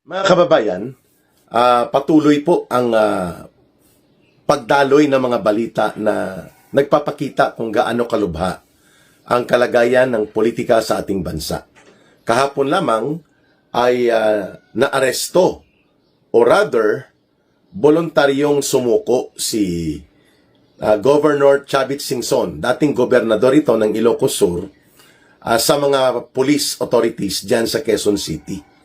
Mga kababayan, patuloy po ang pagdaloy ng mga balita na nagpapakita kung gaano kalubha ang kalagayan ng politika sa ating bansa. Kahapon lamang ay naaresto o rather voluntaryong sumuko si Governor Chavit Singson, dating gobernador ito ng Ilocos Sur, sa mga police authorities dyan sa Quezon City.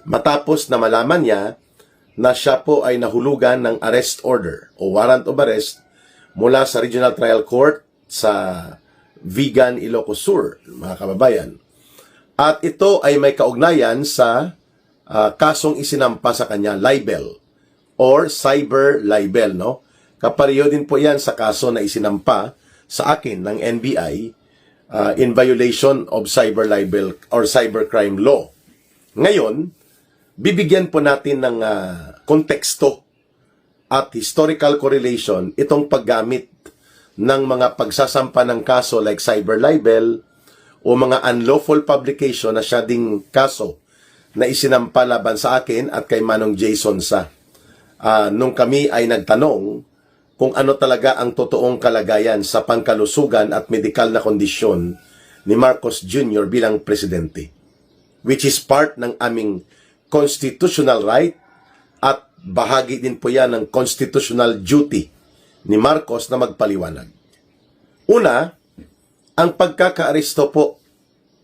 Matapos na malaman niya na siya po ay nahulugan ng arrest order o warrant of arrest mula sa Regional Trial Court sa Vigan, Ilocos Sur, mga kababayan. At ito ay may kaugnayan sa kasong isinampa sa kanya, libel or cyber libel, no? Kapareho din po yan sa kaso na isinampa sa akin ng NBI in violation of cyber libel or cybercrime law. Ngayon, bibigyan po natin ng konteksto at historical correlation itong paggamit ng mga pagsasampa ng kaso like cyber libel o mga unlawful publication na siya ding kaso na isinampa laban sa akin at kay Manong Jason Sa. Nung kami ay nagtanong kung ano talaga ang totoong kalagayan sa pangkalusugan at medikal na kondisyon ni Marcos Jr. bilang presidente, which is part ng aming constitutional right at bahagi din po yan ng constitutional duty ni Marcos na magpaliwanag. Una, ang pagkakaaresto po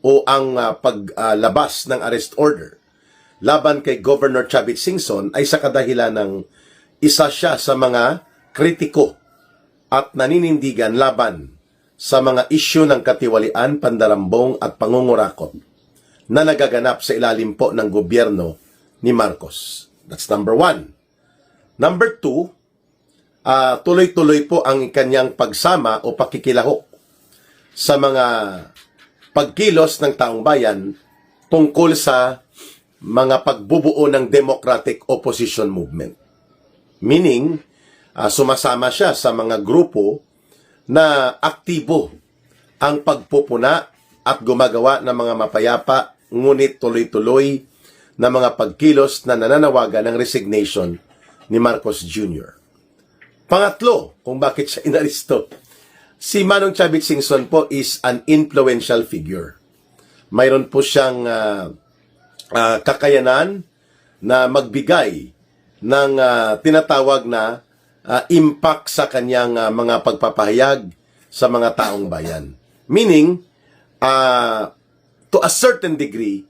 o ang paglabas ng arrest order laban kay Governor Chavit Singson ay sa kadahilan ng isa siya sa mga kritiko at naninindigan laban sa mga isyu ng katiwalian, pandarambong at pangungurakot na nagaganap sa ilalim po ng gobyerno ni Marcos. That's number one. Number two, tuloy-tuloy po ang kanyang pagsama o pakikilahok sa mga pagkilos ng taong bayan tungkol sa mga pagbubuo ng Democratic Opposition Movement. Meaning, sumasama siya sa mga grupo na aktibo ang pagpupuna at gumagawa ng mga mapayapa ngunit tuloy-tuloy na mga pagkilos na nananawagan ng resignation ni Marcos Jr. Pangatlo, kung bakit siya inaristo, si Manong Chavit Singson po is an influential figure. Mayroon po siyang kakayanan na magbigay ng tinatawag na impact sa kanyang mga pagpapahayag sa mga taong bayan. Meaning, to a certain degree,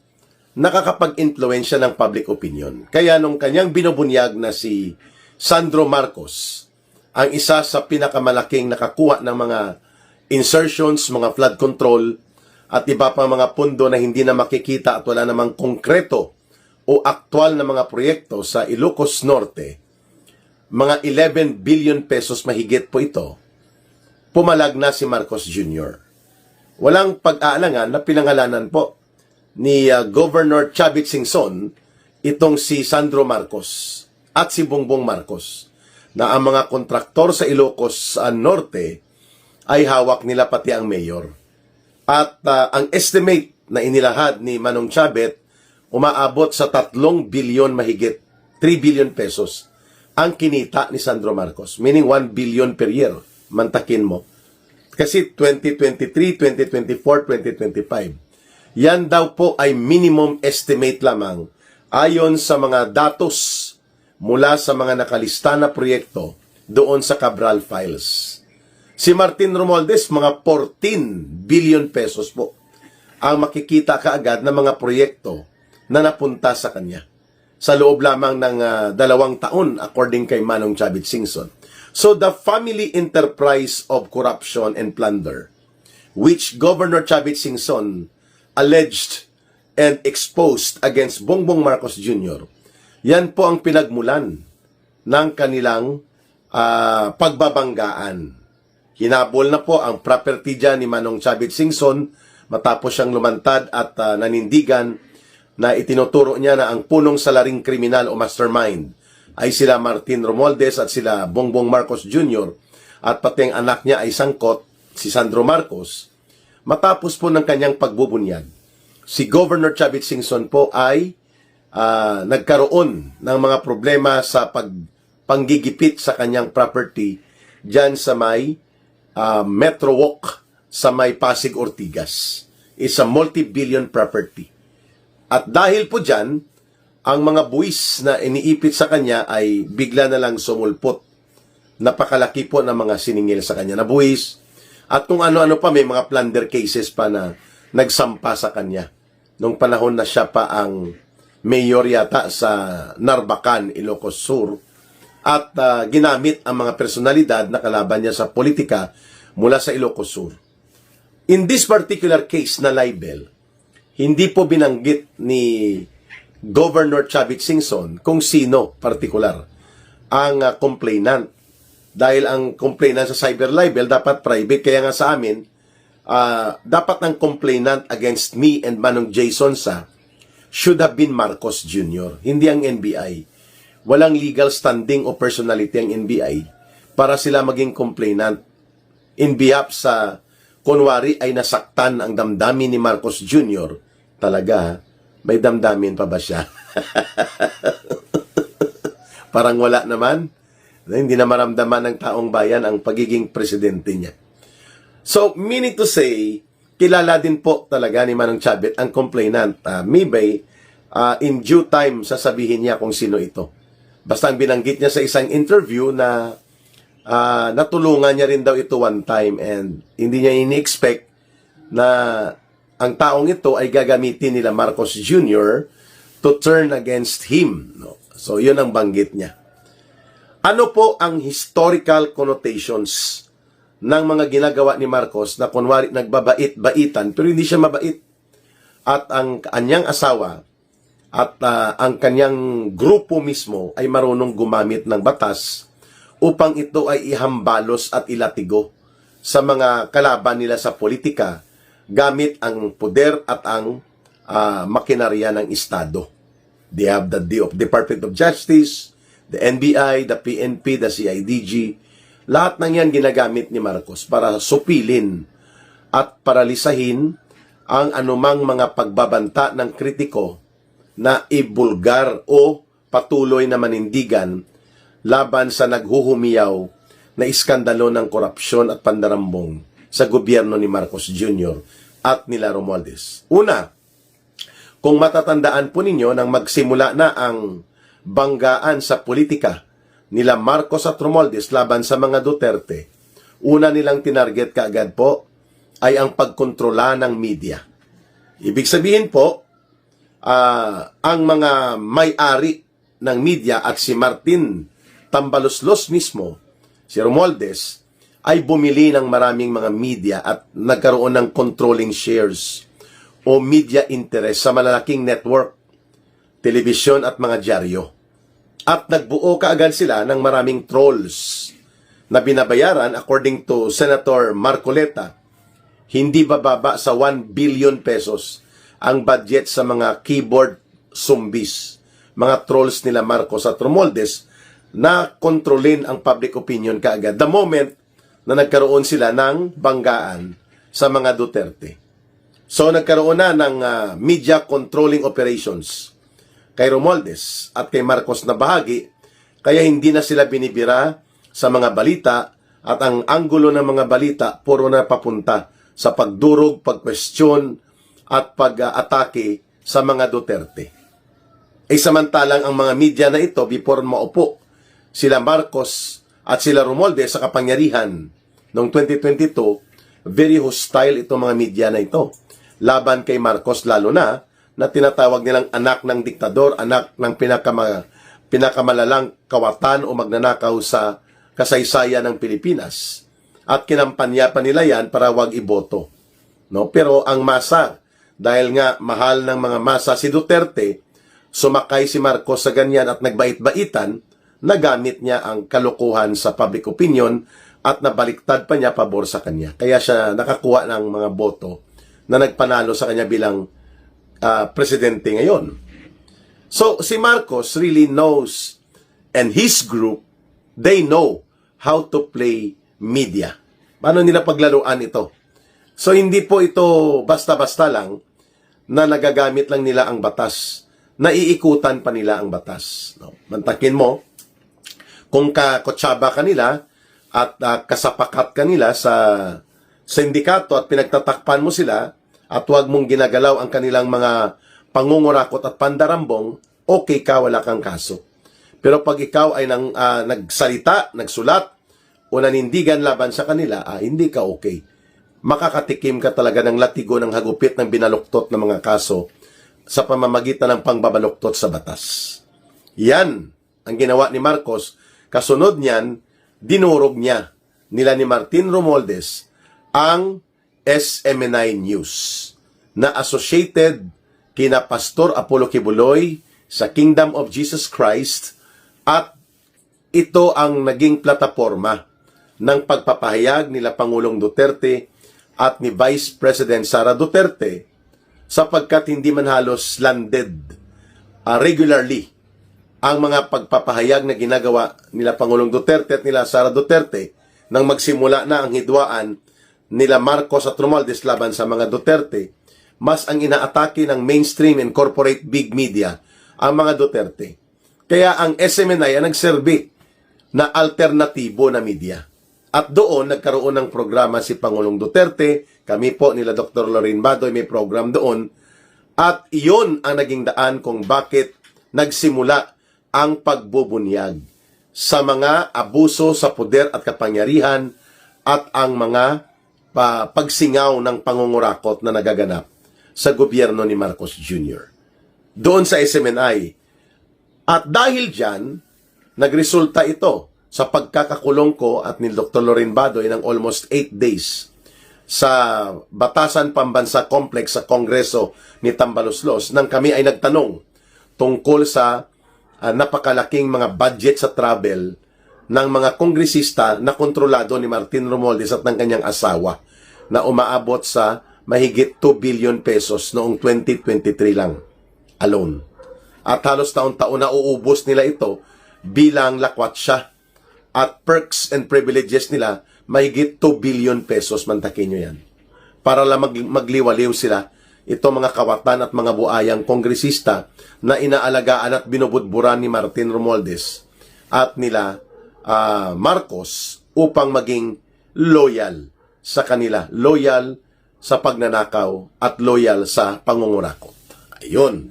nakakapag-influensya ng public opinion. Kaya nung kanyang binubunyag na si Sandro Marcos, ang isa sa pinakamalaking nakakuha ng mga insertions, mga flood control, at iba pang mga pundo na hindi na makikita at wala namang konkreto o aktwal na mga proyekto sa Ilocos Norte, mga 11 billion pesos mahigit po ito, pumalag na si Marcos Jr. Walang pag-aalangan na pinangalanan po ni Governor Chavit Singson itong si Sandro Marcos at si Bongbong Marcos na ang mga kontraktor sa Ilocos Norte ay hawak nila pati ang mayor. At ang estimate na inilahad ni Manong Chavit umaabot sa 3 billion mahigit, 3 billion pesos ang kinita ni Sandro Marcos, meaning 1 billion per year, mantakin mo. Kasi 2023, 2024, 2025, yan daw po ay minimum estimate lamang ayon sa mga datos mula sa mga nakalista na proyekto doon sa Cabral Files. Si Martin Romualdez, mga 14 billion pesos po ang makikita kaagad na mga proyekto na napunta sa kanya sa loob lamang ng 2 taon according kay Manong Chavit Singson. So the family enterprise of corruption and plunder, which Governor Chavit Singson alleged and exposed against Bongbong Marcos Jr., yan po ang pinagmulan ng kanilang pagbabanggaan. Hinabol na po ang property dyan ni Manong Chavit Singson matapos siyang lumantad at nanindigan na itinuturo niya na ang punong salaring kriminal o mastermind ay sila Martin Romualdez at sila Bongbong Marcos Jr. at pati ang anak niya ay sangkot, si Sandro Marcos. Matapos po ng kanyang pagbubunyag, si Governor Chavit Singson po ay nagkaroon ng mga problema sa panggigipit sa kanyang property dyan sa may Metro Walk sa may Pasig Ortigas. Is a multi-billion property. At dahil po dyan, ang mga buwis na iniipit sa kanya ay bigla na lang sumulpot. Napakalaki po ng mga siningil sa kanya na buwis. At kung ano-ano pa, may mga plunder cases pa na nagsampa sa kanya. Nung panahon na siya pa ang mayor yata sa Narbacan, Ilocos Sur. At ginamit ang mga personalidad na kalaban niya sa politika mula sa Ilocos Sur. In this particular case na libel, hindi po binanggit ni Governor Chavit Singson kung sino partikular ang complainant. Dahil ang complainant sa cyber libel dapat private. Kaya nga sa amin, dapat ang complainant against me and Manong Jason Sa should have been Marcos Jr., hindi ang NBI. Walang legal standing o personality ang NBI para sila maging complainant. In behalf sa kunwari ay nasaktan ang damdamin ni Marcos Jr., talaga, may damdamin pa ba siya? Parang wala naman. Hindi na maramdaman ng taong bayan ang pagiging presidente niya. So, meaning to say, kilala din po talaga ni Manong Chavit ang complainant. Maybe, in due time, sasabihin niya kung sino ito. Basta ang binanggit niya sa isang interview na natulungan niya rin daw ito one time and hindi niya ini-expect na ang taong ito ay gagamitin nila Marcos Jr. to turn against him. No? So, yun ang banggit niya. Ano po ang historical connotations ng mga ginagawa ni Marcos na kunwari nagbabait-baitan pero hindi siya mabait? At ang kanyang asawa at ang kanyang grupo mismo ay marunong gumamit ng batas upang ito ay ihambalos at ilatigo sa mga kalaban nila sa politika gamit ang poder at ang makinarya ng Estado. They have the Department of Justice, the NBI, the PNP, the CIDG. Lahat ng yan ginagamit ni Marcos para supilin at paralisahin ang anumang mga pagbabanta ng kritiko na ibulgar o patuloy na manindigan laban sa naghuhumiyaw na iskandalo ng korupsyon at pandarambong sa gobyerno ni Marcos Jr. at nila Romualdez. Una, kung matatandaan po ninyo nang magsimula na ang banggaan sa politika nila Marcos at Romualdez laban sa mga Duterte, una nilang tinarget kaagad po ay ang pagkontrola ng media. Ibig sabihin po, ang mga may-ari ng media at si Martin Tambaloslos mismo, si Romualdez, ay bumili ng maraming mga media at nagkaroon ng controlling shares o media interest sa malalaking network, telebisyon at mga dyaryo. At nagbuo kaagad sila ng maraming trolls na binabayaran according to Senator Marcoleta, hindi bababa sa 1 billion pesos ang budget sa mga keyboard zombies, mga trolls nila Marcos at Romualdez na kontrolin ang public opinion kaagad the moment na nagkaroon sila ng banggaan sa mga Duterte. So nagkaroon na ng media controlling operations kay Romualdez at kay Marcos na bahagi, kaya hindi na sila binibira sa mga balita at ang anggulo ng mga balita puro na papunta sa pagdurog, pagkwestiyon at pag-atake sa mga Duterte. Samantalang ang mga media na ito, before maupo sila Marcos at sila Romualdez sa kapangyarihan noong 2022, very hostile itong mga media na ito. Laban kay Marcos lalo na tinatawag nilang anak ng diktador, anak ng pinakamalalang kawatan o magnanakaw sa kasaysayan ng Pilipinas. At kinampanya pa nila yan para wag iboto. No? Pero ang masa, dahil nga mahal ng mga masa si Duterte, sumakay si Marcos sa ganyan at nagbait-baitan, nagamit niya ang kalokohan sa public opinion at nabaliktad pa niya pabor sa kanya. Kaya siya nakakuha ng mga boto na nagpanalo sa kanya bilang presidente ngayon. So, si Marcos really knows, and his group, they know how to play media. Paano nila paglaruan ito? So, hindi po ito basta-basta lang na nagagamit lang nila ang batas naiikutan pa nila ang batas. No? Mantakin mo, kung kakotsaba ka nila at kasapakat ka nila sa sindikato at pinagtatakpan mo sila at huwag mong ginagalaw ang kanilang mga pangungurakot at pandarambong, okay ka, wala kang kaso. Pero pag ikaw ay nagsalita, nagsulat, o nanindigan laban sa kanila, hindi ka okay. Makakatikim ka talaga ng latigo ng hagupit ng binaluktot ng mga kaso sa pamamagitan ng pangbabaluktot sa batas. Yan ang ginawa ni Marcos. Kasunod niyan, dinurog niya nila ni Martin Romualdez ang SMNI News na associated kina Pastor Apollo Kibuloy sa Kingdom of Jesus Christ at ito ang naging plataforma ng pagpapahayag nila Pangulong Duterte at ni Vice President Sara Duterte sapagkat hindi man halos landed regularly ang mga pagpapahayag na ginagawa nila Pangulong Duterte at nila Sara Duterte nang magsimula na ang hidwaan nila Marcos at Romualdez laban sa mga Duterte, mas ang inaatake ng mainstream and corporate big media ang mga Duterte. Kaya ang SMNI ang nagserbi na alternatibo na media. At doon, nagkaroon ng programa si Pangulong Duterte, kami po nila Dr. Lorin Badoy may program doon, at iyon ang naging daan kung bakit nagsimula ang pagbubunyag sa mga abuso sa poder at kapangyarihan at ang mga pagsingaw ng pangungurakot na nagaganap sa gobyerno ni Marcos Jr. Doon sa SMNI. At dahil dyan, nagresulta ito sa pagkakakulong ko at ni Dr. Lorin Badoy ng almost 8 days sa Batasan Pambansa Complex sa Kongreso ni Tambaloslos nang kami ay nagtanong tungkol sa napakalaking mga budget sa travel ng mga kongresista na kontrolado ni Martin Romualdez at ng kanyang asawa na umaabot sa mahigit 2 billion pesos noong 2023 lang alone. At halos taon-taon na uubos nila ito bilang lakwatsa at perks and privileges nila mahigit 2 billion pesos, mantakin nyo yan. Para lang magliwaliw sila ito mga kawatan at mga buayang kongresista na inaalagaan at binubudburan ni Martin Romualdez at nila Marcos upang maging loyal sa kanila, loyal sa pagnanakaw at loyal sa pangungurakot. Ayun.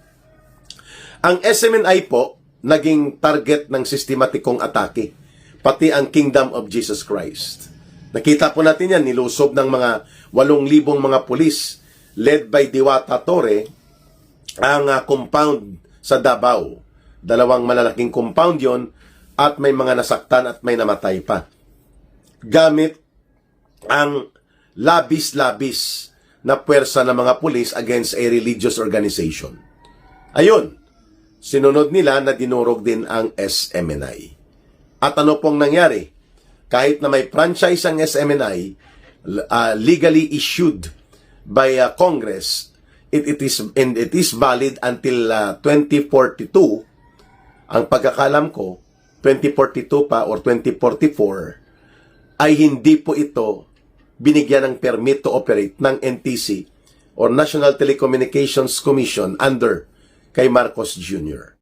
Ang SMNI po naging target ng sistematikong atake, pati ang Kingdom of Jesus Christ. Nakita po natin yan, nilusob ng mga 8,000 mga pulis led by Diwata Torre ang compound sa Davao. 2 malalaking compound yon at may mga nasaktan at may namatay pa. Gamit ang labis-labis na puwersa ng mga pulis against a religious organization. Ayun, sinunod nila na dinurog din ang SMNI. At ano pong nangyari? Kahit na may franchise ang SMNI, legally issued by Congress, it is valid until 2042. Ang pagkakalam ko, 2042 pa or 2044, ay hindi po ito binigyan ng permit to operate ng NTC or National Telecommunications Commission under kay Marcos Jr.